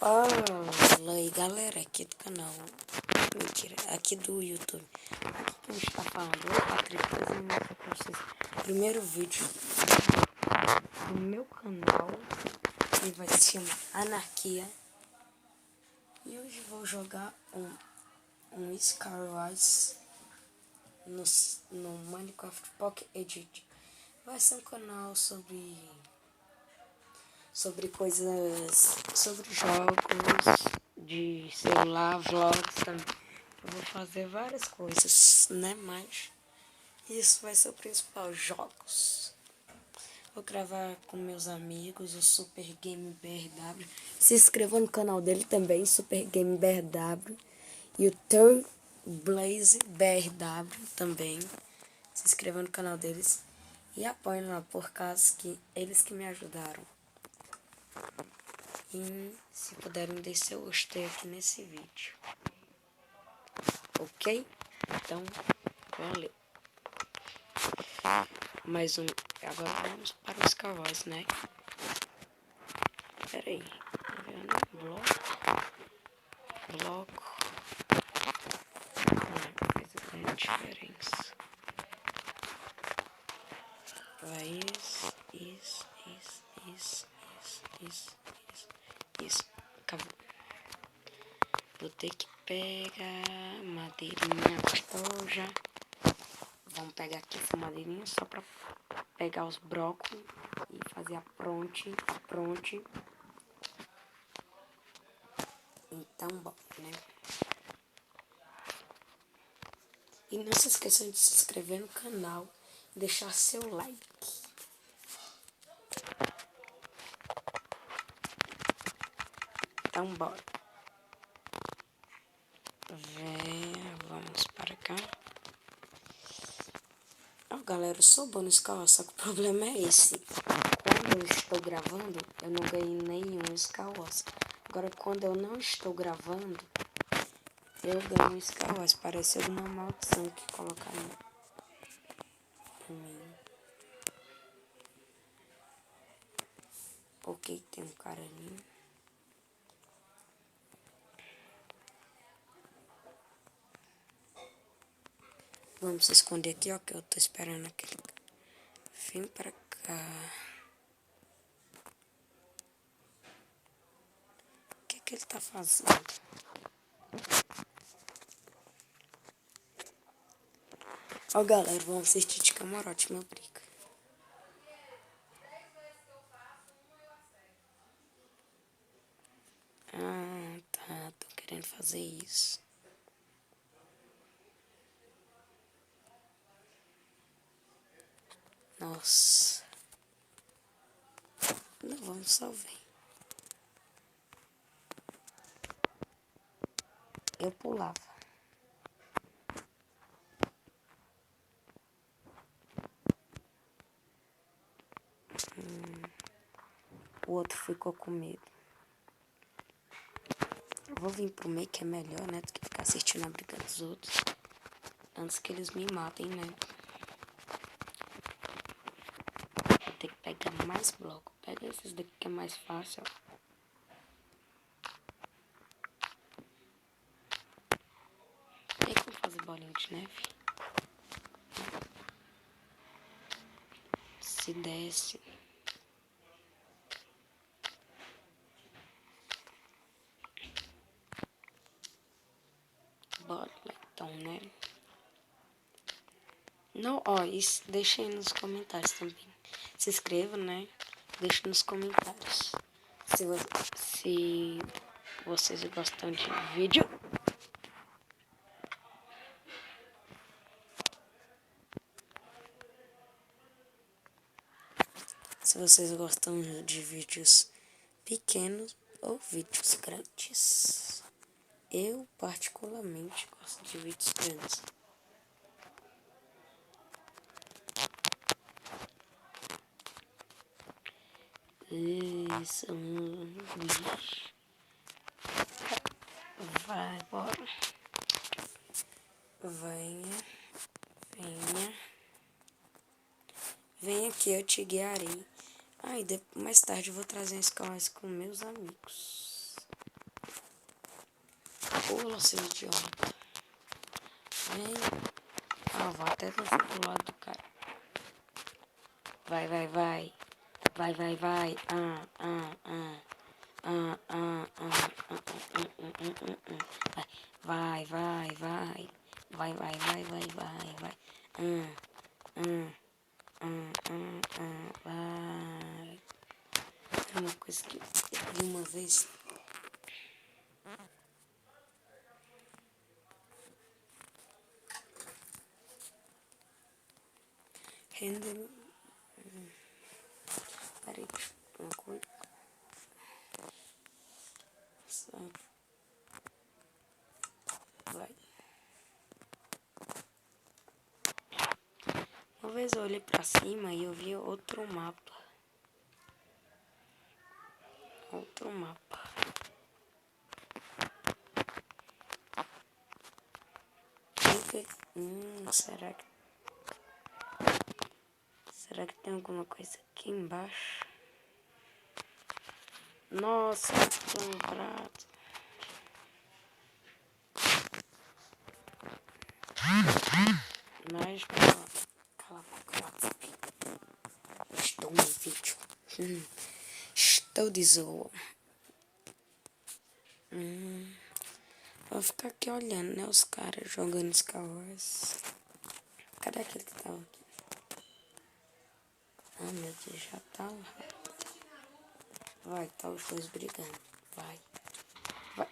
Fala aí galera, aqui do canal, mentira, aqui do YouTube. Aqui quem está falando é o Patrick, trazendo para vocês o primeiro vídeo do meu canal, que vai se chamar Anarquia. E hoje vou jogar um Skywars no Minecraft Pocket Edit. Vai ser um canal sobre coisas, sobre jogos de celular, vlogs também. Eu vou fazer várias coisas, né? Mas isso vai ser o principal, jogos. Vou gravar com meus amigos, o Super Game BRW. Se inscreva no canal dele também, Super Game BRW. E o Third Blaze BRW também. Se inscreva no canal deles. E apoiem lá, por causa que eles que me ajudaram. E se puderem deixar o gostei aqui nesse vídeo. Ok? Então, valeu. Mais um. Agora vamos para os cavalos, né? Pera aí. Bloco. Não, faz grande diferença. Vai isso. Acabou. Vou ter que pegar madeirinha gostosa. Vamos pegar aqui essa madeirinha só pra pegar os brocos e fazer a pronte. Então, bom, né? E não se esqueçam de se inscrever no canal e deixar seu like. Então, bora. Vamos para cá. Ó, galera, eu sou bom nesse carro, só que o problema é esse. Quando eu estou gravando, eu não ganhei nenhum Skywars. Agora, quando eu não estou gravando, eu ganho um Skywars. Parece alguma maldição que colocaram em mim. Ok, tem um cara ali. Vamos se esconder aqui, ó, que eu tô esperando aquele. Vem pra cá. O que ele tá fazendo? Ó, galera, vamos assistir de camarote, meu briga. Ah, tá. Tô querendo fazer isso. Nossa. Não, vamos só ver. Eu pulava. O outro ficou com medo. Eu vou vir pro meio que é melhor, né? Do que ficar assistindo a briga dos outros. Antes que eles me matem, né? Vou ter que pegar mais bloco. Pega esses daqui que é mais fácil, ó. Tem como fazer bolinha de neve? Se desce. Bora, então, né? Não, ó, isso deixa aí nos comentários também. Se inscreva, né? Deixa nos comentários. Se vocês gostam de vídeo. Se vocês gostam de vídeos pequenos ou vídeos grandes. Eu, particularmente, gosto de vídeos grandes. Isso, bicho. Vai, bora. Venha aqui, eu te guiarei. Ah, e mais tarde eu vou trazer esse canal com meus amigos. Pula, seu idiota. Vem. Ah, vou até descer pro lado do cara. Vai, vai, vai. Vai, vai, vai. Vai, vai, vai. Vai, vai, vai, vai, vai, vai. Vai. É uma coisa que eu vi uma vez. Render. Peraí, uma coisa. Vai. Uma vez eu olhei pra cima e eu vi outro mapa. Outro mapa. Será que tem alguma coisa aqui embaixo? Nossa, assombrado. Mas, cala a boca, WhatsApp. Estou no vídeo. Estou de zoa. Vou ficar aqui olhando, né? Os caras jogando Star Wars. Cadê aquele que tava aqui? Ah, meu Deus, já tá lá. Vai, tá os dois brigando. Vai. Vai.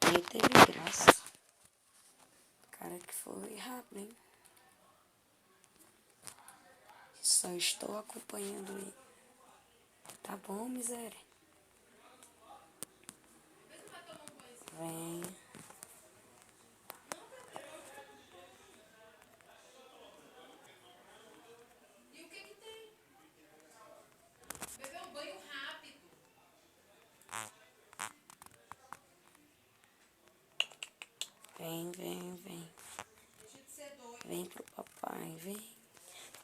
Aí teve graça. Cara, que foi rápido, hein? Só estou acompanhando ele. Tá bom, miséria? Vem. E o que que tem? Beber um banho rápido. Vem, vem, vem. Deixa de ser doido. Vem pro papai, vem.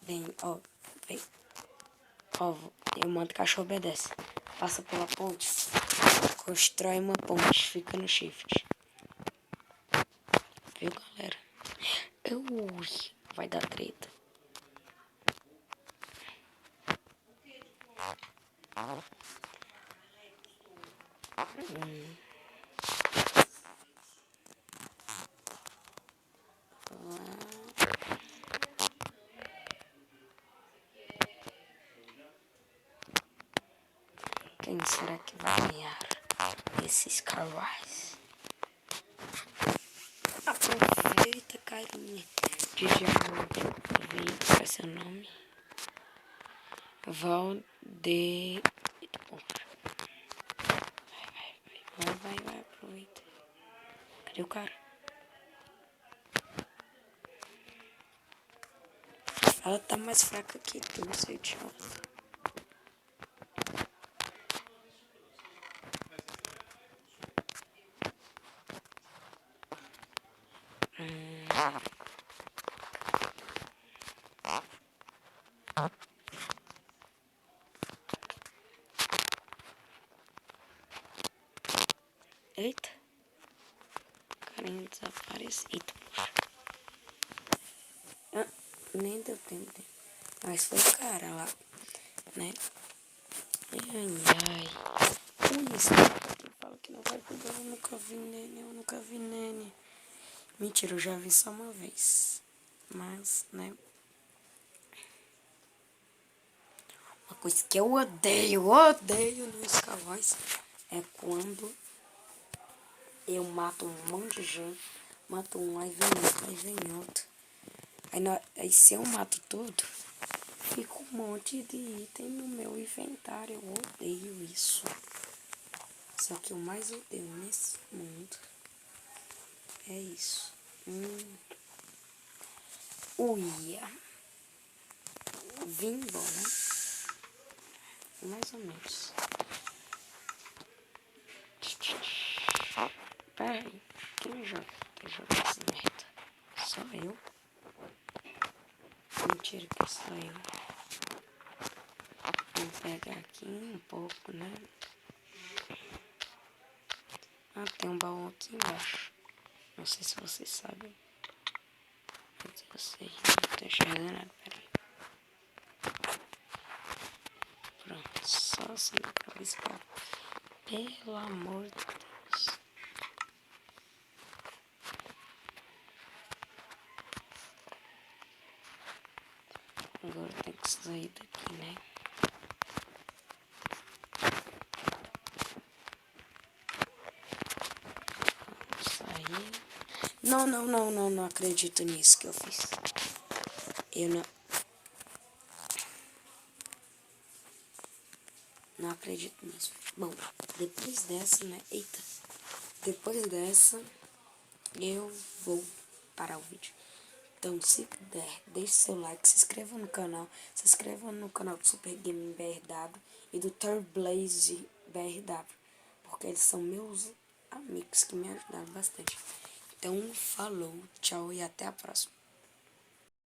Vem, ó. Vem. Ó, eu mando o cachorro obedece. Passa pela ponte. Constrói uma ponte. Fica no shift. Viu, galera? Ui, vai dar treta. Quem será que vai ganhar esses carros? Aproveita, carinha. DJ qual é seu nome? Valde... Vai, aproveita. Cadê o cara? Ela tá mais fraca que tu, seu idiota. Eita. Carinha desapareceu. Eita, poxa. Nem deu tempo. Mas foi o cara lá, né? Ai. Ui, esse cara fala que não vai cuidar. Eu nunca vi Nene. Mentira, eu já vi só uma vez. Mas, né? Uma coisa que eu odeio no Star Wars é quando eu mato um monte de gente. Mato um, aí vem outro. Aí se eu mato tudo, fica um monte de item no meu inventário. Eu odeio isso. Só que eu mais odeio nesse mundo é isso. Uia. Vim embora. Mais ou menos. Peraí. Quem joga? Quem joga essa merda? Só eu? Mentira que sou eu. Vou pegar aqui um pouco, né? Ah, tem um baú aqui embaixo. Não sei se vocês sabem. Mas eu sei. Não tô enxergando nada, peraí. Pronto, só assim pra ver se tá. Pelo amor de Deus. Agora tem que sair daqui, né? Vamos sair. Não acredito nisso que eu fiz. Eu não acredito nisso. Bom, depois dessa, né? Eita. Depois dessa, eu vou parar o vídeo. Então, se puder, deixe seu like, se inscreva no canal. Se inscreva no canal do Super Game BRW e do Turblaze BRW. Porque eles são meus amigos que me ajudaram bastante. Então, falou, tchau e até a próxima.